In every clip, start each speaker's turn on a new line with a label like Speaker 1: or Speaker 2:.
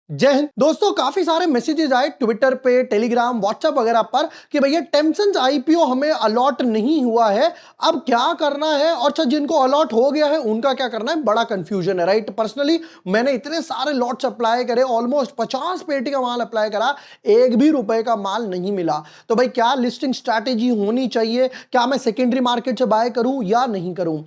Speaker 1: जय हिंद दोस्तों। काफी सारे मैसेजेस आए ट्विटर पे, टेलीग्राम, व्हाट्सएप वगैरह पर कि भैया टेंसेंस आईपीओ हमें अलॉट नहीं हुआ है, अब क्या करना है। और अच्छा, जिनको अलॉट हो गया है उनका क्या करना है, बड़ा कंफ्यूजन है, राइट। पर्सनली मैंने इतने सारे लॉट्स अप्लाई करे, ऑलमोस्ट 50 पेटी का माल अप्लाई करा, एक भी रुपए का माल नहीं मिला। तो भाई क्या लिस्टिंग स्ट्रैटेजी होनी चाहिए, क्या मैं सेकेंडरी मार्केट से बाय करूं या नहीं करूं।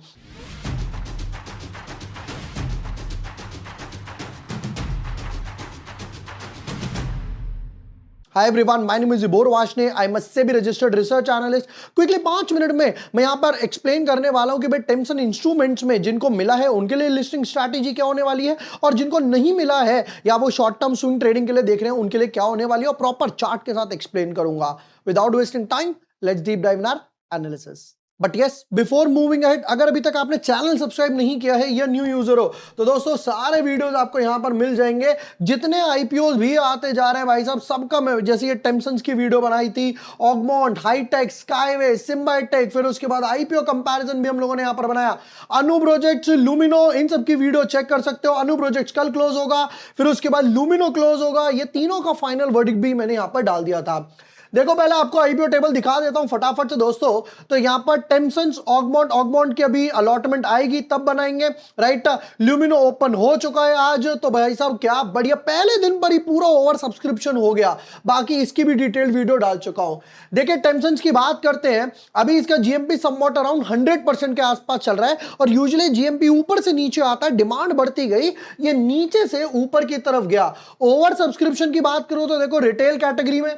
Speaker 1: Hi everyone, my name is इबोर वाशने, I am a SEBI registered research analyst. Quickly 5 minute में मैं यहां पर एक्सप्लेन करने वाला हूं कि भाई टेंसन इंस्ट्रूमेंट्स में जिनको मिला है उनके लिए लिस्टिंग स्ट्रैटेजी क्या होने वाली है, और जिनको नहीं मिला है या वो शॉर्ट टर्म स्विंग ट्रेडिंग के लिए देख रहे हैं उनके लिए क्या होने वाली है, और प्रॉपर चार्ट के साथ एक्सप्लेन करूंगा। Without wasting time, let's deep dive in our analysis. But yes, before moving ahead, अगर अभी तक आपने चैनल सब्सक्राइब नहीं किया है या न्यू यूजर हो तो दोस्तों सारे वीडियोस आपको यहां पर मिल जाएंगे। जितने आईपीओ भी आते जा रहे हैं भाई साहब, सबका मैं जैसे ये टेंसन्स की वीडियो बनाई थी, ऑगमोंट, हाईटेक, स्काईवे, सिम्बायोटेक, फिर उसके बाद आईपीओ कंपैरिजन भी हम लोगों ने यहां पर बनाया। अनु प्रोजेक्ट्स, लुमिनो, इन सब की वीडियो चेक कर सकते हो। अनु प्रोजेक्ट्स कल क्लोज होगा, फिर उसके बाद लुमिनो क्लोज होगा। ये तीनों का फाइनल वर्डिक्ट भी मैंने यहां पर डाल दिया था। देखो पहले आपको आईपीओ टेबल दिखा देता हूं फटाफट से दोस्तों। तो यहां पर टेंसन्स, ऑगमोंट की अभी अलॉटमेंट आएगी तब बनाएंगे, राइट। ल्यूमिनो ओपन हो चुका है आज, तो भाई साहब क्या बढ़िया, पहले दिन पर ही पूरा ओवर सब्सक्रिप्शन हो गया। बाकी इसकी भी डिटेल वीडियो डाल चुका हूं। देखिए टेंसन्स की बात करते हैं, अभी इसका जीएमपी समवॉट अराउंड 100% के आसपास चल रहा है, और यूजुअली जीएमपी ऊपर से नीचे आता है, डिमांड बढ़ती गई, ये नीचे से ऊपर की तरफ गया। ओवर सब्सक्रिप्शन की बात करूं तो देखो रिटेल कैटेगरी में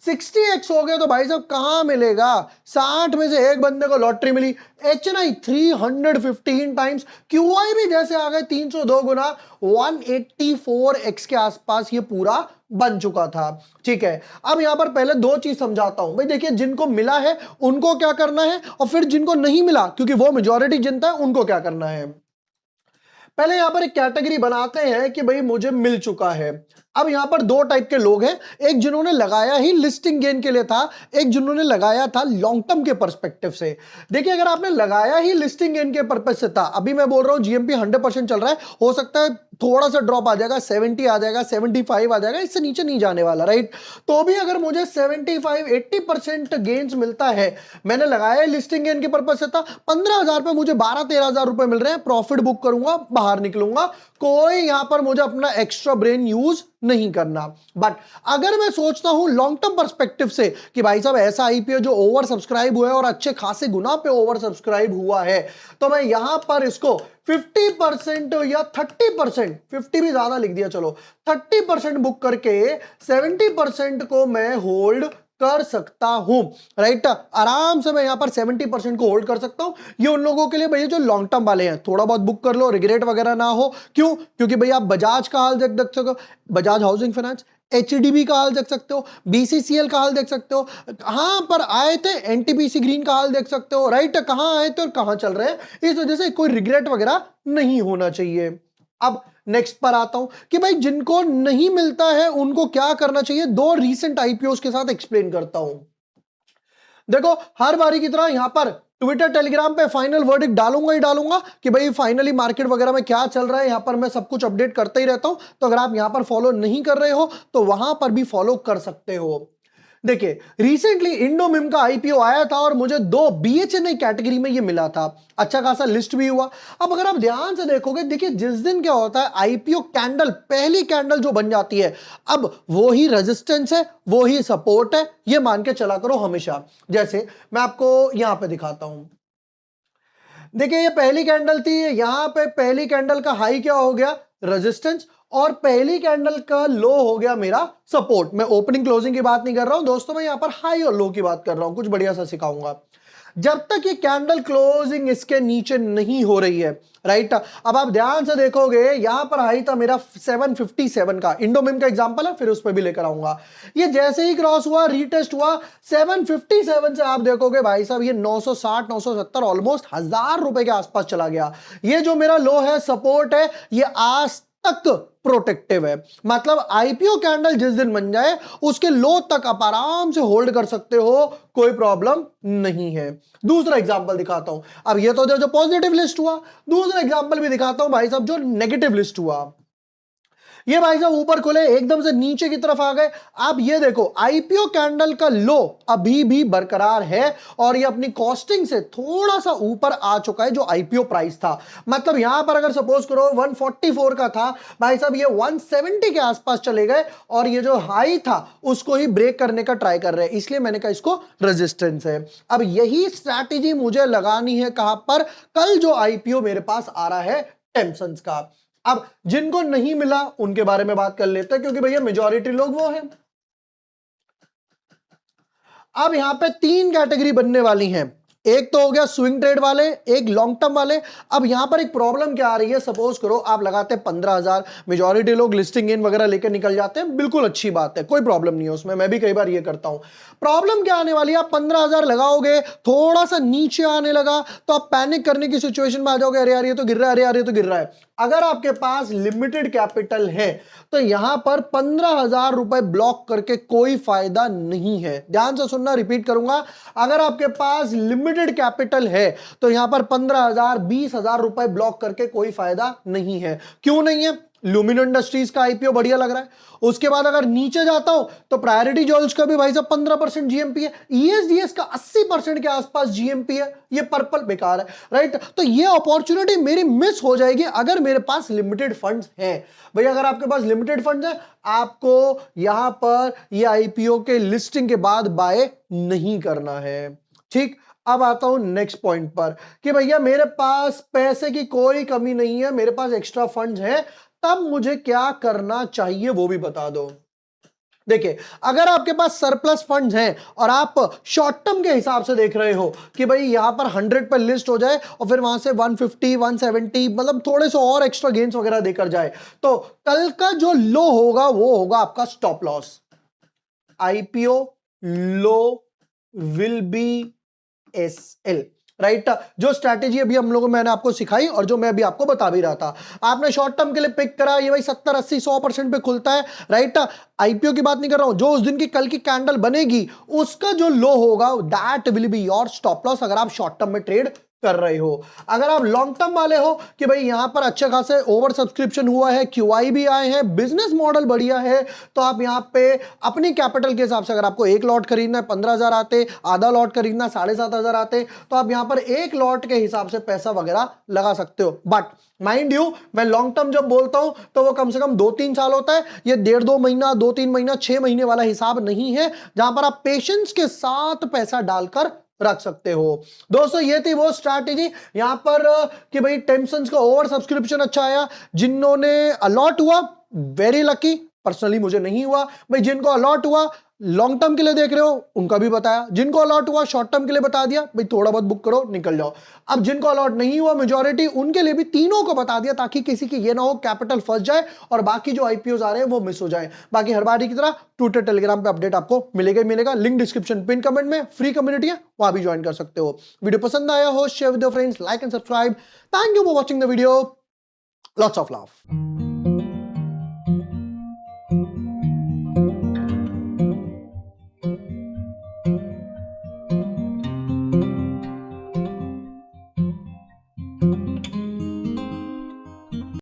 Speaker 1: 60x हो गया, तो भाई साहब कहां मिलेगा। 60 में से एक बंदे को लॉटरी मिली। एचएनआई 315 टाइम्स, क्यूआई भी जैसे आ गए 302 गुना, 184x के आसपास ये पूरा बन चुका था। ठीक है, अब यहां पर पहले दो चीज समझाता हूं भाई। देखिए जिनको मिला है उनको क्या करना है, और फिर जिनको नहीं मिला, क्योंकि वो मेजॉरिटी जनता है, उनको क्या करना है। पहले यहां पर एक कैटेगरी बनाते हैं कि भाई मुझे मिल चुका है। अब यहां पर दो टाइप के लोग हैं, एक जिन्होंने लगाया ही लिस्टिंग गेन के लिए था, एक जिन्होंने लगाया था लॉन्ग टर्म के पर्सपेक्टिव से। देखिए अगर आपने लगाया ही लिस्टिंग गेन के पर्पज से था, अभी मैं बोल रहा हूं जीएमपी 100% चल रहा है, हो सकता है थोड़ा सा ड्रॉप आ जाएगा, 70 आ जाएगा, 75 आ जाएगा, इससे नीचे नहीं जाने वाला, राइट। तो भी अगर मुझे 75-80% गेन्स मिलता है, मैंने लगाया लिस्टिंग गेन के पर्पज से था, 15,000 पे मुझे 12-13,000 रुपए मिल रहे हैं, प्रॉफिट बुक करूंगा, बाहर निकलूंगा, कोई यहां पर मुझे अपना एक्स्ट्रा ब्रेन यूज नहीं करना। बट अगर मैं सोचता हूं लॉन्ग टर्म पर्सपेक्टिव से कि भाई साहब ऐसा आईपीओ जो ओवर सब्सक्राइब हुआ है और अच्छे खासे गुना पे ओवर सब्सक्राइब हुआ है, तो मैं यहां पर इसको 50% या 30%, 50 भी ज्यादा लिख दिया, चलो 30% बुक करके 70% को मैं होल्ड कर सकता हूं, राइट। आराम से मैं यहां पर 70% को होल्ड कर सकता हूं। ये उन लोगों के लिए भैया जो लॉन्ग टर्म वाले हैं, थोड़ा बहुत बुक कर लो, रिग्रेट वगैरह ना हो। क्यों? क्योंकि भैया आप बजाज का हाल देख सकते हो, बजाज हाउसिंग फाइनेंस, एचडीबी का हाल देख सकते हो, बीसीसीएल का हाल देख सकते हो, कहां पर आए थे, एनटीपीसी ग्रीन का हाल देख सकते हो, राइट। कहां आए थे और कहां चल रहे हैं, इस वजह से कोई रिग्रेट वगैरह नहीं होना चाहिए। अब नेक्स्ट पर आता हूं कि भाई जिनको नहीं मिलता है उनको क्या करना चाहिए, दो रीसेंट आईपीओ के साथ एक्सप्लेन करता हूं। देखो हर बारी की तरह यहां पर ट्विटर, टेलीग्राम पे फाइनल वर्डिक्ट डालूंगा ही डालूंगा कि भाई फाइनली मार्केट वगैरह में क्या चल रहा है, यहां पर मैं सब कुछ अपडेट करते ही रहता हूं। तो अगर आप यहां पर फॉलो नहीं कर रहे हो तो वहां पर भी फॉलो कर सकते हो। देखिए रिसेंटली इंडोमिम का आईपीओ आया था और मुझे दो बीएचएनआई कैटेगरी में ये मिला था, अच्छा खासा लिस्ट भी हुआ। अब अगर आप ध्यान से देखोगे, देखिए जिस दिन क्या होता है, आईपीओ कैंडल, पहली कैंडल जो बन जाती है, अब वो ही रेजिस्टेंस है, वो ही सपोर्ट है, ये मान के चला करो हमेशा। जैसे मैं आपको यहां पे दिखाता हूं, देखिए ये पहली कैंडल थी, यहां पे पहली कैंडल का हाई क्या हो गया, रेजिस्टेंस, और पहली कैंडल का लो हो गया मेरा सपोर्ट। मैं ओपनिंग क्लोजिंग की बात नहीं कर रहा हूं दोस्तों, मैं यहां पर हाई और लो की बात कर रहा हूं, कुछ बढ़िया सा सिखाऊंगा। जब तक ये कैंडल क्लोजिंग इसके नीचे नहीं हो रही है, राइट। अब आप ध्यान से देखोगे, यहां पर हाई था मेरा 757 का, इंडोमिम का एग्जांपल है, फिर उस पर भी लेकर आऊंगा। ये जैसे ही क्रॉस हुआ, रीटेस्ट हुआ 757 से, आप देखोगे भाई साहब ये 960, 970, ऑलमोस्ट 1,000 रुपए के आसपास चला गया। ये जो मेरा लो है, सपोर्ट है, ये आज तक प्रोटेक्टिव है। मतलब आईपीओ कैंडल जिस दिन बन जाए उसके लो तक आप आराम से होल्ड कर सकते हो, कोई प्रॉब्लम नहीं है। दूसरा एग्जांपल दिखाता हूं, अब ये तो जो पॉजिटिव लिस्ट हुआ, दूसरा एग्जांपल भी दिखाता हूं भाई साहब जो नेगेटिव लिस्ट हुआ। ये भाई साहब ऊपर खुले एकदम से नीचे की तरफ आ गए। आप ये देखो आईपीओ कैंडल का लो अभी भी बरकरार है और ये अपनी कॉस्टिंग से थोड़ा सा ऊपर आ चुका है जो आईपीओ प्राइस था। मतलब यहां पर अगर सपोज करो 144 का था भाई साहब, ये 170 के आसपास चले गए और ये जो हाई था उसको ही ब्रेक करने का ट्राई कर रहे हैं, इसलिए मैंने कहा इसको रेजिस्टेंस है। अब यही स्ट्रैटेजी मुझे लगानी है कहां पर, कल जो आईपीओ मेरे पास आ रहा है टेम्सन्स का। अब जिनको नहीं मिला उनके बारे में बात कर लेते हैं क्योंकि भैया मेजॉरिटी लोग वो हैं। अब यहां पे तीन कैटेगरी बनने वाली हैं, एक तो हो गया स्विंग ट्रेड वाले, एक लॉन्ग टर्म वाले। अब यहां पर एक प्रॉब्लम क्या आ रही है, सपोज करो आप लगाते हैं 15,000, मेजॉरिटी लोग लिस्टिंग इन वगैरह लेकर निकल जाते हैं, बिल्कुल अच्छी बात है, कोई प्रॉब्लम नहीं है उसमें, मैं भी कई बार ये करता हूं। प्रॉब्लम क्या आने वाली है, आप 15,000 लगाओगे, थोड़ा सा नीचे आने लगा तो आप पैनिक करने की सिचुएशन में आ जाओगे, अरे यार ये तो गिर रहा है, अरे यार ये तो गिर रहा है। अगर आपके पास लिमिटेड कैपिटल है तो यहां पर 15,000 रुपए ब्लॉक करके कोई फायदा नहीं है। ध्यान से सुनना, रिपीट करूंगा, अगर आपके पास लिमिटेड कैपिटल है तो यहां पर 15,000 20,000 रुपए ब्लॉक करके कोई फायदा नहीं है। क्यों नहीं है? लुमिनो इंडस्ट्रीज का आईपीओ बढ़िया लग रहा है। उसके बाद अगर नीचे जाता हूं तो प्रायोरिटी ज्वेल्स का भी भाई साहब 15% जीएमपी है, ईएसडीएस का 80% के आसपास जीएमपी है, ये पर्पल बेकार है, राइट। तो ये अपॉर्चुनिटी मेरी मिस हो जाएगी अगर मेरे पास लिमिटेड फंड्स हैं। भैया अगर आपके पास लिमिटेड फंड्स है, आपको यहां पर ये आईपीओ के लिस्टिंग के बाद बाय नहीं करना है, ठीक। अब आता हूं नेक्स्ट पॉइंट पर कि भैया मेरे पास पैसे की कोई कमी नहीं है, मेरे पास एक्स्ट्रा फंड्स हैं, तब मुझे क्या करना चाहिए वो भी बता दो। देखिए अगर आपके पास सरप्लस फंड्स हैं और आप शॉर्ट टर्म के हिसाब से देख रहे हो कि भाई यहां पर 100 पर लिस्ट हो जाए और फिर वहां से 150 170 मतलब थोड़े से और एक्स्ट्रा गेन्स वगैरह देकर जाए, तो कल का जो लो होगा वो होगा आपका stop loss. IPO low will be SL, right. जो स्ट्रैटेजी अभी हम लोगों मैंने आपको सिखाई और जो मैं अभी आपको बता भी रहा था, आपने शॉर्ट टर्म के लिए पिक करा, ये भाई 70 80 100% पे खुलता है, राइट। आईपीओ की बात नहीं कर रहा हूं, जो उस दिन की कल की कैंडल बनेगी उसका जो लो होगा that will be your stop loss अगर आप शॉर्ट टर्म में ट्रेड कर रहे हो। अगर आप लॉन्ग टर्म वाले हो कि भाई यहां पर अच्छे खासे ओवर सब्सक्रिप्शन हुआ है, क्यूआई भी आए हैं, बिजनेस मॉडल बढ़िया है, तो आप यहां पे अपनी कैपिटल के हिसाब से अगर आपको एक लॉट खरीदना है 15,000 आते, आधा लॉट खरीदना 7,500 आते, तो आप यहां पर एक लॉट के हिसाब से पैसा वगैरह लगा सकते हो। बट माइंड यू, मैं लॉन्ग टर्म जब बोलता हूं तो वो कम से कम 2-3 साल होता है, ये 1.5-2 महीना 2-3 महीना 6 महीने वाला हिसाब नहीं है जहां पर आप पेशेंस के साथ पैसा डालकर रख सकते हो। दोस्तों ये थी वो स्ट्रैटेजी यहां पर कि भाई टेम्सन्स का ओवर सब्सक्रिप्शन अच्छा आया, जिन्होंने अलॉट हुआ वेरी लकी, पर्सनली मुझे नहीं हुआ। भाई जिनको अलॉट हुआ लॉन्ग टर्म के लिए देख रहे हो उनका भी बताया, जिनको अलॉट हुआ शॉर्ट टर्म के लिए बता दिया, भाई थोड़ा बहुत बुक करो निकल जाओ। अब जिनको अलॉट नहीं हुआ मेजॉरिटी, उनके लिए भी तीनों को बता दिया ताकि किसी की ये ना हो कैपिटल फंस जाए और बाकी जो आईपीओ आ रहे हैं वो मिस हो जाए। बाकी हर बारी की तरह ट्विटर टेलीग्राम पे अपडेट आपको मिलेगा ही मिलेगा, लिंक डिस्क्रिप्शन पिन कमेंट में, फ्री कम्युनिटी है वहां भी ज्वाइन कर सकते हो। वीडियो पसंद आया हो share with your friends, like and subscribe. Thank you for watching the video, lots of love.